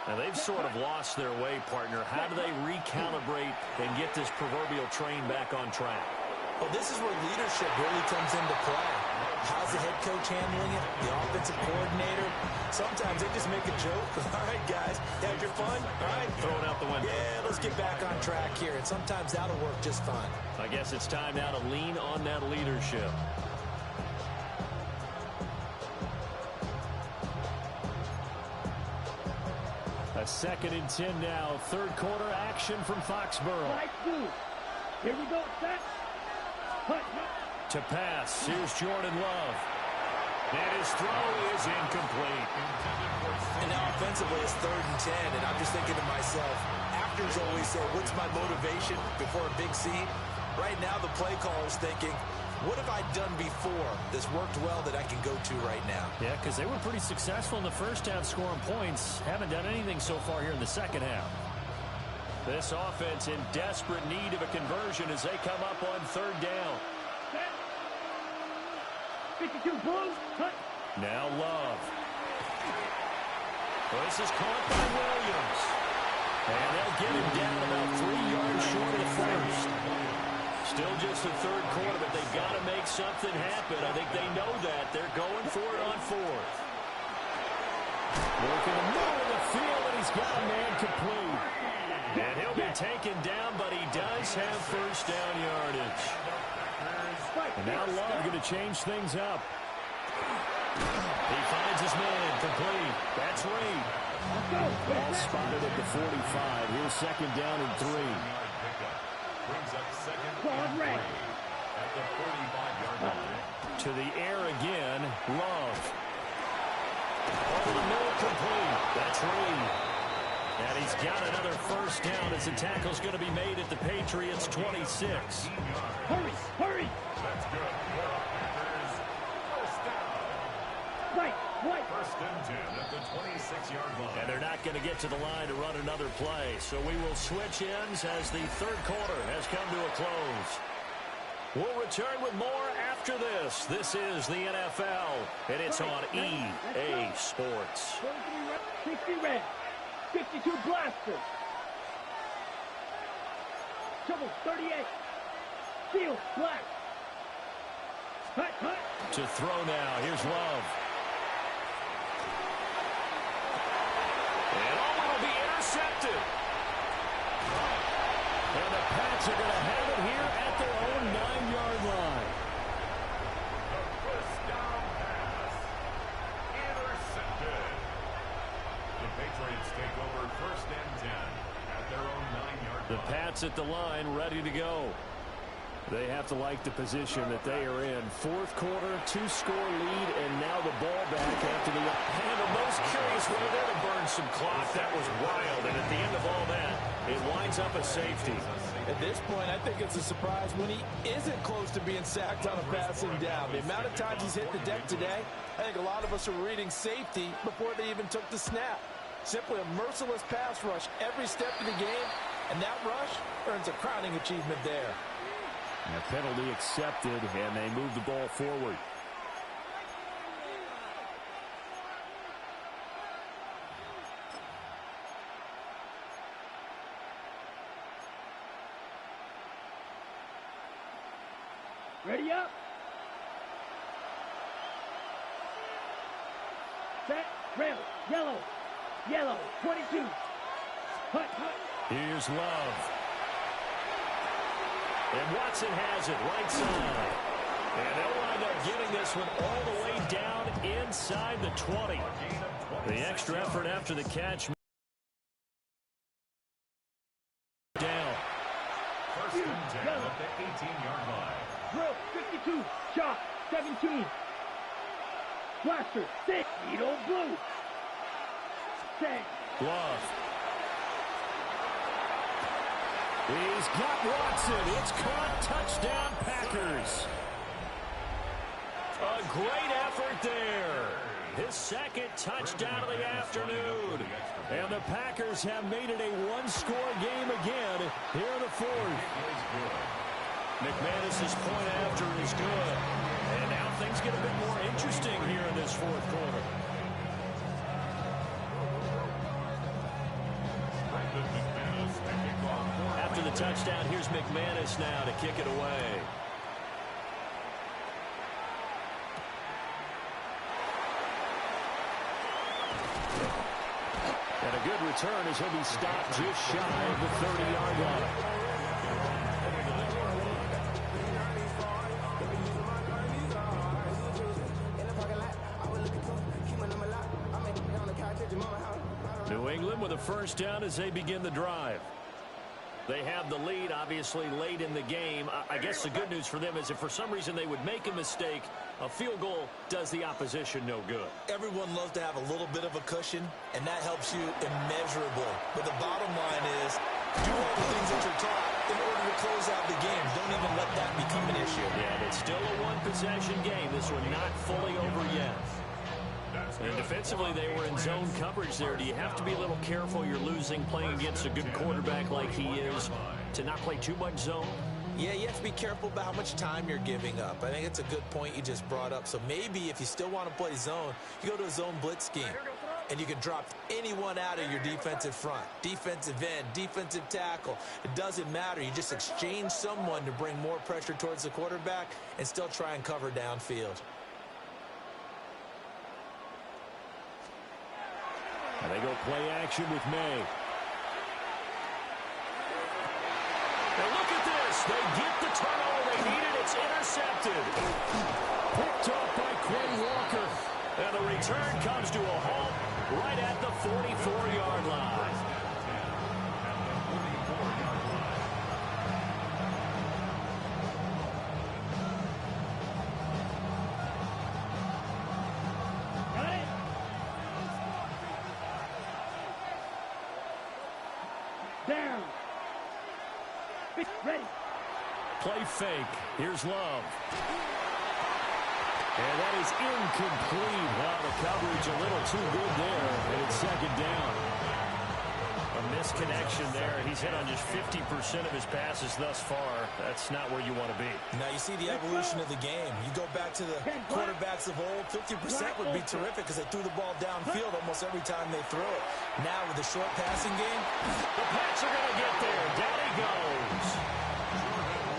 And they've sort of lost their way, partner. How do they recalibrate and get this proverbial train back on track? Well, this is where leadership really comes into play. How's the head coach handling it? The offensive coordinator? Sometimes they just make a joke. All right, guys, had your fun? All right. Throw it out the window. Yeah, let's get back on track here. And sometimes that'll work just fine. I guess it's time now to lean on that leadership. A 2nd and 10 now. Third quarter action from Foxborough. Here we go, set. To pass, here's Jordan Love. And his throw is incomplete. And now offensively, it's 3rd and 10, and I'm just thinking to myself, actors always say, what's my motivation before a big scene? Right now, the play caller's thinking, what have I done before that's worked well that I can go to right now? Yeah, because they were pretty successful in the first half scoring points. Haven't done anything so far here in the second half. This offense in desperate need of a conversion as they come up on 3rd down. 52 Blues. Now Love. This is caught by Williams. And they'll get him down about 3 yards short of the first. Still just the 3rd quarter, but they've got to make something happen. I think they know that. They're going for it on 4th. Working the middle of the field, and he's got a man complete. And he'll be taken down, but he does have first down yardage. And now Love going to change things up. He finds his man complete. That's Reed. Ball spotted at the 45. Here's 2nd down and 3. Brings up 2nd and 3 at the 45-yard line. To the air again, Love. Over the middle, complete. That's Reed. And he's got another first down as the tackle's going to be made at the Patriots' 26. Hurry, hurry. That's good. First down. Right. 1st and 10 at the 26-yard line. And they're not going to get to the line to run another play. So we will switch ends as the 3rd quarter has come to a close. We'll return with more after this. This is the NFL, and it's on EA Sports. 60 red. 52 blaster. Trouble 38. Field black. Hut. To throw now. Here's Love. And will be intercepted. And the Pats are going to have it here at their own 9-yard line. The first down pass. Intercepted. The Patriots take over 1st and 10 at their own 9-yard line. The Pats at the line, ready to go. They have to like the position that they are in. 4th quarter, 2-score lead, and now the ball back after the... And the most curious way there to burn some clock. That was wild, and at the end of all that, it winds up a safety. At this point, I think it's a surprise when he isn't close to being sacked on a passing down. The amount of times he's hit the deck today, I think a lot of us are reading safety before they even took the snap. Simply a merciless pass rush every step of the game, and that rush earns a crowning achievement there. And a penalty accepted, and they move the ball forward. Ready up. Set. Rail. Yellow. 22. Hut. Here's Love. And Watson has it right side. And they'll wind up getting this one all the way down inside the 20. The extra effort after the catch. Down. 1st and 10 at the 18-yard line. Drill 52. Shot 17. Blaster 6. Edo blue. 10. Love. He's got Watson. It's caught. Touchdown, Packers. A great effort there. His 2nd touchdown of the afternoon. And the Packers have made it a one-score game again here in the 4th. McManus's point after is good. And now things get a bit more interesting here in this 4th quarter. touchdown, here's McManus now to kick it away. And a good return as he'll be stopped just shy of the 30-yard line. New England with a first down as they begin the drive. They have the lead, obviously, late in the game. I guess the good news for them is if for some reason they would make a mistake, a field goal does the opposition no good. Everyone loves to have a little bit of a cushion, and that helps you immeasurably. But the bottom line is, do all the things that you're taught in order to close out the game. Don't even let that become an issue. Yeah, but still a one-possession game. This one not fully over yet. And defensively, they were in zone coverage there. Do you have to be a little careful? You're losing playing against a good quarterback like he is to not play too much zone? Yeah, you have to be careful about how much time you're giving up. I think it's a good point you just brought up. So maybe if you still want to play zone, you go to a zone blitz scheme. And you can drop anyone out of your defensive front. Defensive end, defensive tackle. It doesn't matter. You just exchange someone to bring more pressure towards the quarterback and still try and cover downfield. And they go play action with May. Now look at this. They get the turnover they needed. It's intercepted. Picked up by Quinn Walker. And the return comes to a halt right at the 44-yard line. Down. Ready. Play fake. Here's Love. And that is incomplete. Well, the coverage a little too good there, and it's second down. A misconnection there. He's hit on just 50% of his passes thus far. That's not where you want to be. Now you see the evolution of the game. You go back to the quarterbacks of old, 50% would be terrific because they threw the ball downfield almost every time they threw it. Now with the short passing game, the Pats are going to get there. Down he goes.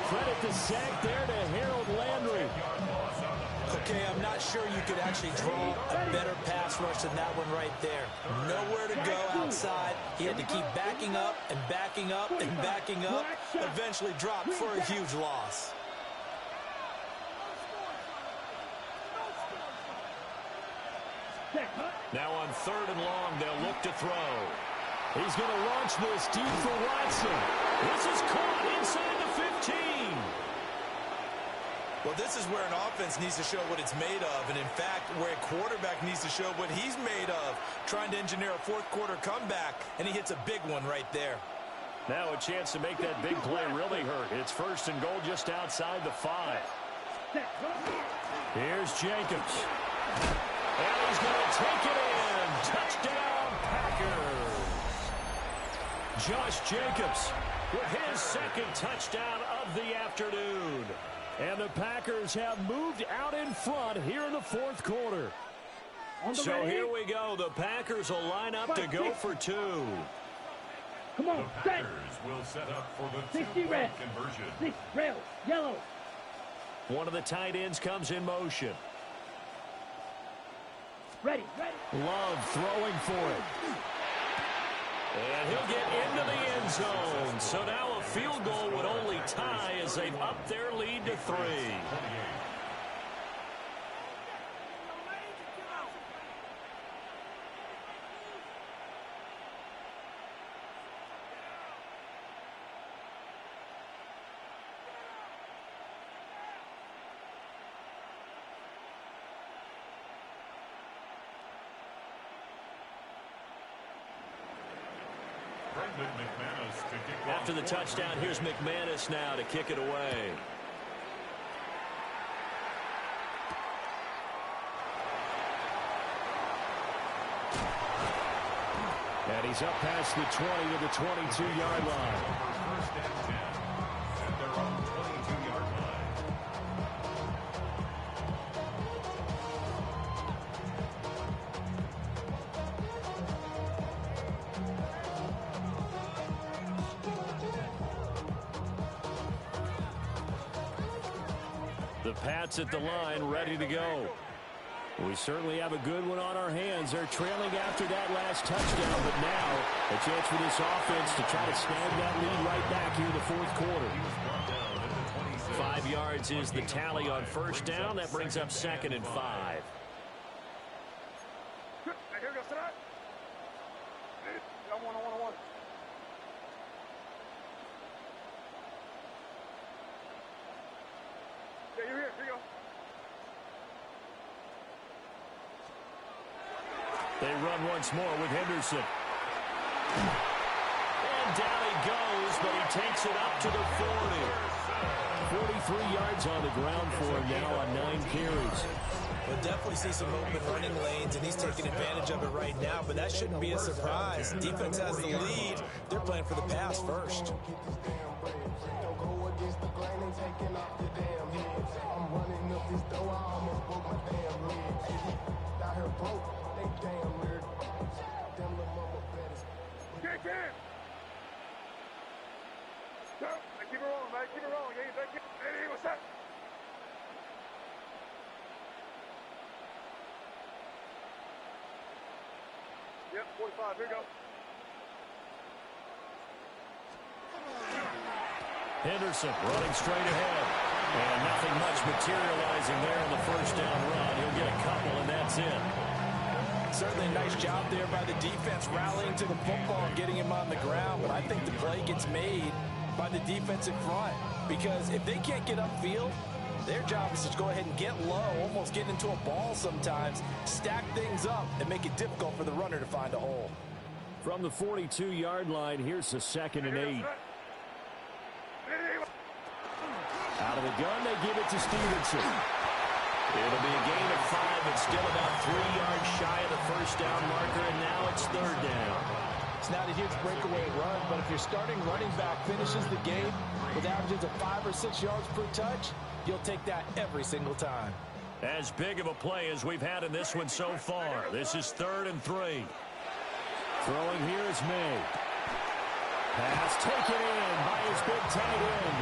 Credit the sack there to Harold Landry. Okay, I'm not sure you could actually draw a better pass rush than that one right there. Nowhere to go outside. He had to keep backing up and backing up and backing up. Eventually dropped for a huge loss. Now on 3rd and long, they'll look to throw. He's going to launch this deep for Watson. This is caught inside the 15. Well, this is where an offense needs to show what it's made of, and in fact, where a quarterback needs to show what he's made of, trying to engineer a fourth-quarter comeback, and he hits a big one right there. Now a chance to make that big play really hurt. It's 1st and goal just outside the 5. Here's Jacobs. And he's going to take it in. Touchdown, Packers. Josh Jacobs with his 2nd touchdown of the afternoon. And the Packers have moved out in front here in the 4th quarter. So here we go. The Packers will line up to go for 2. Come on, the Packers will set up for the 2-point conversion. 6 rails, yellow. One of the tight ends comes in motion. Ready. Love throwing for it. And he'll get into the end zone. So now a field goal would only tie as they've upped their lead to 3. After the touchdown, here's McManus now to kick it away. And he's up past the 20 to the 22-yard line. First and 10 at their own 22-yard line. The Pats at the line, ready to go. We certainly have a good one on our hands. They're trailing after that last touchdown, but now a chance for this offense to try to snag that lead right back here in the fourth quarter. 5 yards is the tally on first down. That brings up 2nd and 5. Here we go, sit up. One. Yeah, you're here. Here you go. They run once more with Henderson. And down he goes, but he takes it up to the 40. 43 yards on the ground for him now on 9 carries. We'll definitely see some open running lanes, and he's taking advantage of it right now, but that shouldn't be a surprise. Defense has the lead. They're playing for the pass first. Keep it rolling, man. Keep it rolling. Hey, what's that? Yep, 45. Here we go. Henderson running straight ahead. And nothing much materializing there in the first down run. He'll get a couple, and that's it. Certainly a nice job there by the defense rallying to the football and getting him on the ground. But I think the play gets made by the defensive front. Because if they can't get upfield, their job is to go ahead and get low, almost get into a ball sometimes, stack things up, and make it difficult for the runner to find a hole. From the 42-yard line, here's the 2nd and 8. Out of the gun, they give it to Stevenson. It'll be a gain of 5, but still about 3 yards shy of the first down marker, and now it's 3rd down. It's not a huge breakaway run, but if your starting running back finishes the game with averages of 5 or 6 yards per touch, you'll take that every single time. As big of a play as we've had in this one so far. This is 3rd and 3. Throwing here is May. Pass taken in by his big tight end.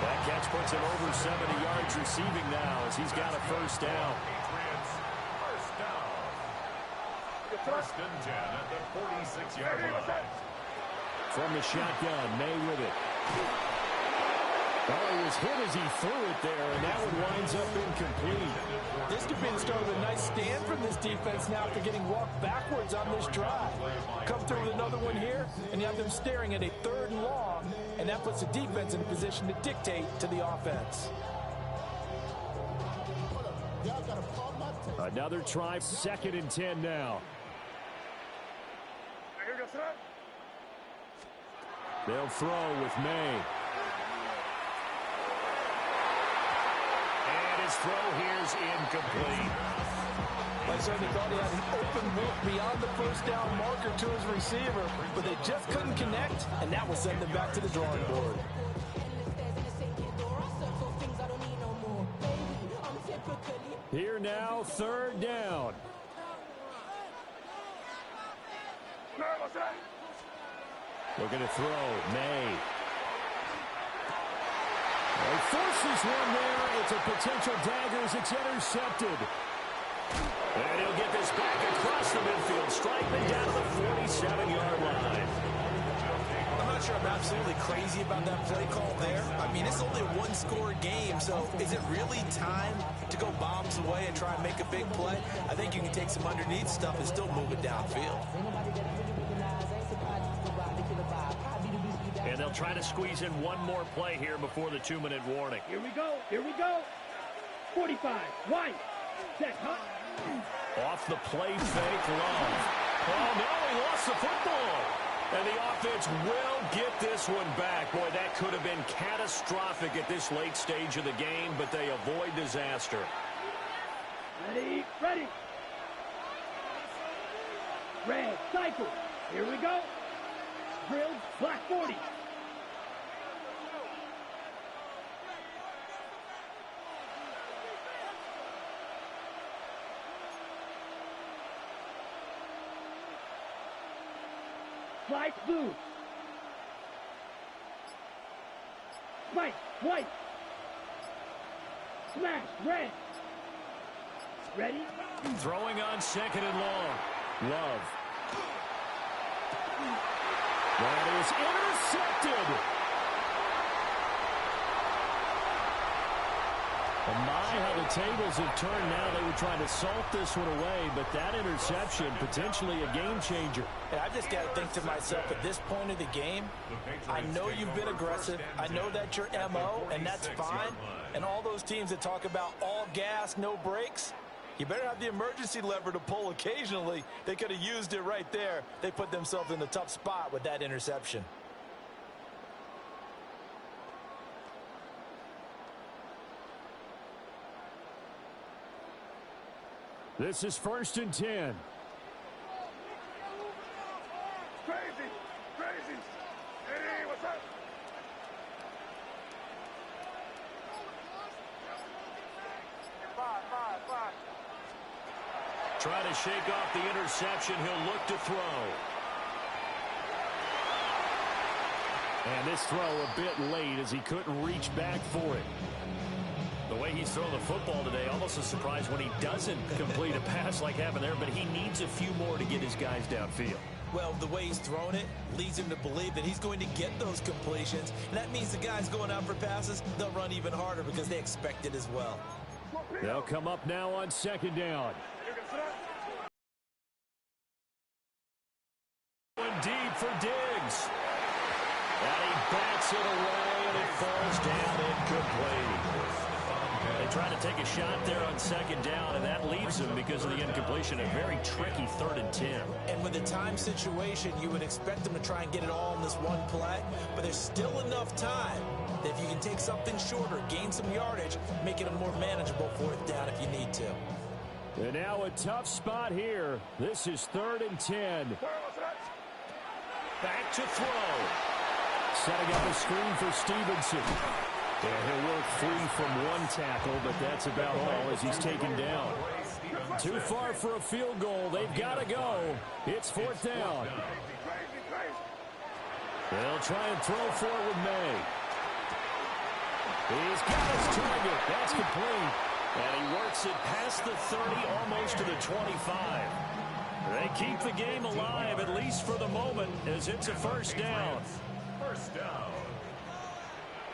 That catch puts him over 70 yards receiving now as he's got a first down. First and 10 at the 46-yard line. From the shotgun, May with it. Oh, he was hit as he threw it there, and that one winds up incomplete. This could be the start of a nice stand from this defense now after getting walked backwards on this drive. Come through with another one here, and you have them staring at a 3rd and long, and that puts the defense in a position to dictate to the offense. Another try, 2nd and 10 now. Here we go, sir. They'll throw with May. And his throw here's incomplete. I certainly thought he had an open look beyond the first down marker to his receiver, but they just couldn't connect, and that will send them back to the drawing board. Here now, 3rd down. Looking to throw, May. He forces one there. It's a potential dagger as it's intercepted. And he'll get this back across the midfield, striking down to the 47-yard line. I'm not sure I'm absolutely crazy about that play call there. I mean, it's only a one-score game, so is it really time to go bombs away and try and make a big play? I think you can take some underneath stuff and still move it downfield. And they'll try to squeeze in one more play here before the 2-minute warning. Here we go. Here we go. 45. White. Set. Hot. Off the play fake, Love. Oh, no, he lost the football. And the offense will get this one back. Boy, that could have been catastrophic at this late stage of the game, but they avoid disaster. Ready. Ready. Red. Cycle. Here we go. Drilled. Black 40. White, blue. White, white. Smash. Red. Ready? Throwing on second and long. Love. That is intercepted. And my, how the tables have turned now. They were trying to salt this one away, but that interception, potentially a game changer. And I just got to think to myself, at this point of the game, I know you've been aggressive. I know that's your MO, and that's fine. And all those teams that talk about all gas, no brakes, you better have the emergency lever to pull occasionally. They could have used it right there. They put themselves in a tough spot with that interception. This is 1st and 10. Crazy. Crazy. Hey, what's up? Five. Try to shake off the interception. He'll look to throw. And this throw a bit late as he couldn't reach back for it. The way he's throwing the football today, almost a surprise when he doesn't complete a pass like happened there, but he needs a few more to get his guys downfield. Well, the way he's thrown it leads him to believe that he's going to get those completions. And that means the guys going out for passes, they'll run even harder because they expect it as well. They'll come up now on 2nd down. Going deep for Diggs. And he bats it away, and it falls down incomplete. They try to take a shot there on 2nd down, and that leaves them because of the incompletion. A very tricky 3rd and 10. And with the time situation, you would expect them to try and get it all in this one play, but there's still enough time that if you can take something shorter, gain some yardage, make it a more manageable 4th down if you need to. And now a tough spot here. This is 3rd and 10. Back to throw. Setting up a screen for Stevenson. And he'll work free from one tackle, but that's about all as he's taken down. Too far for a field goal. They've got to go. It's 4th down. They'll try and throw for it with May. He's got his target. That's complete. And he works it past the 30, almost to the 25. They keep the game alive, at least for the moment, as it's a 1st down. 1st down.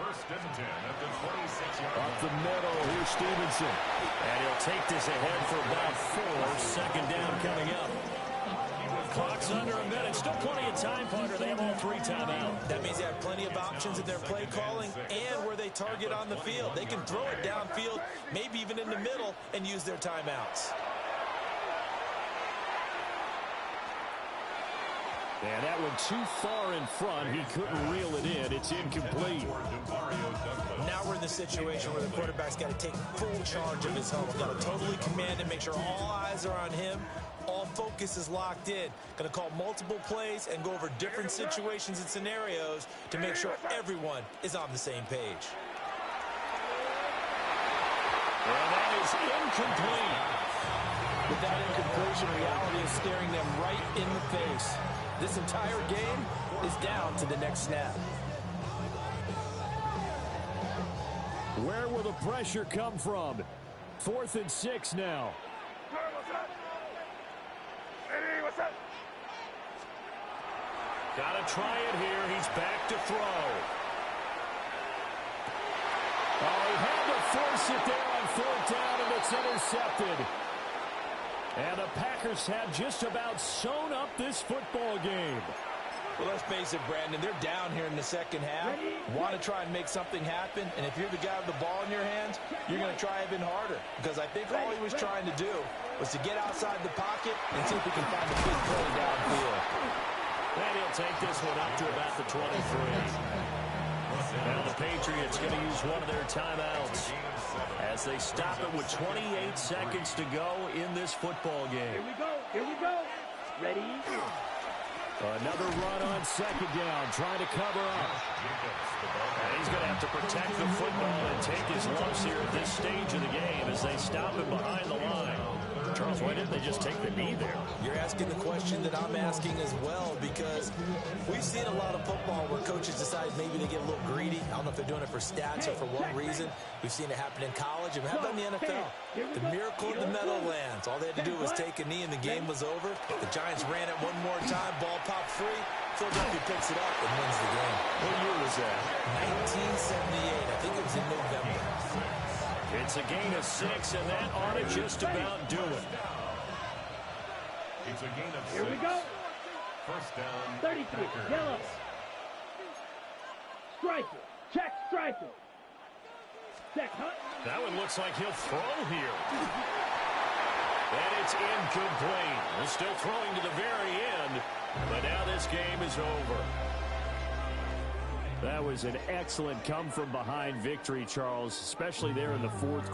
1st and 10 at the 26-yard line. Up the middle, here's Stevenson. And he'll take this ahead for about 4. 2nd down coming up. Clock's under a minute. Still plenty of time, partner. They have all 3 timeouts. That means they have plenty of options in their play calling and where they target on the field. They can throw it downfield, maybe even in the middle, and use their timeouts. And that one too far in front. He couldn't reel it in. It's incomplete. Now we're in the situation where the quarterback's got to take full charge of his health. Got to totally command and make sure all eyes are on him. All focus is locked in. Going to call multiple plays and go over different situations and scenarios to make sure everyone is on the same page. And that is incomplete. With that incompletion, reality is staring them right in the face. This entire game is down to the next snap. Where will the pressure come from? 4th and 6 now. Got to try it here. He's back to throw. Oh, he had to force it there on 4th down, and it's intercepted. And the Packers have just about sewn up this football game. Well, let's face it, Brandon, they're down here in the 2nd half. Want to try and make something happen, and if you're the guy with the ball in your hands, you're going to try even harder. Because I think all he was trying to do was to get outside the pocket and see if he can find a big play downfield. And he'll take this one up to about the 23. Now the Patriots going to use one of their timeouts as they stop it with 28 seconds to go in this football game. Here we go. Ready? Another run on 2nd down, trying to cover up. And he's going to have to protect the football and take his loss here at this stage of the game as they stop him behind the line. Charles, why didn't they just take the knee there? You're asking the question that I'm asking as well, because We've seen a lot of football where coaches decide maybe to get a little greedy. I don't know if they're doing it for stats or for one reason. We've seen it happen in college. And how about in the NFL? The miracle in the Meadowlands. All they had to do was take a knee and the game was over. The Giants ran it one more time. Ball popped free. Philadelphia picks it up and wins the game. What year was that? 1978. I think it was in November. It's a gain of 6, and that ought to just about do it. It's a gain of 6. Here we go. First down. 33. Packers. Yellow. Striker. Check striker. Check Hunt. That one looks like he'll throw here. And it's incomplete. They're still throwing to the very end, but now this game is over. That was an excellent come-from-behind victory, Charles, especially there in the fourth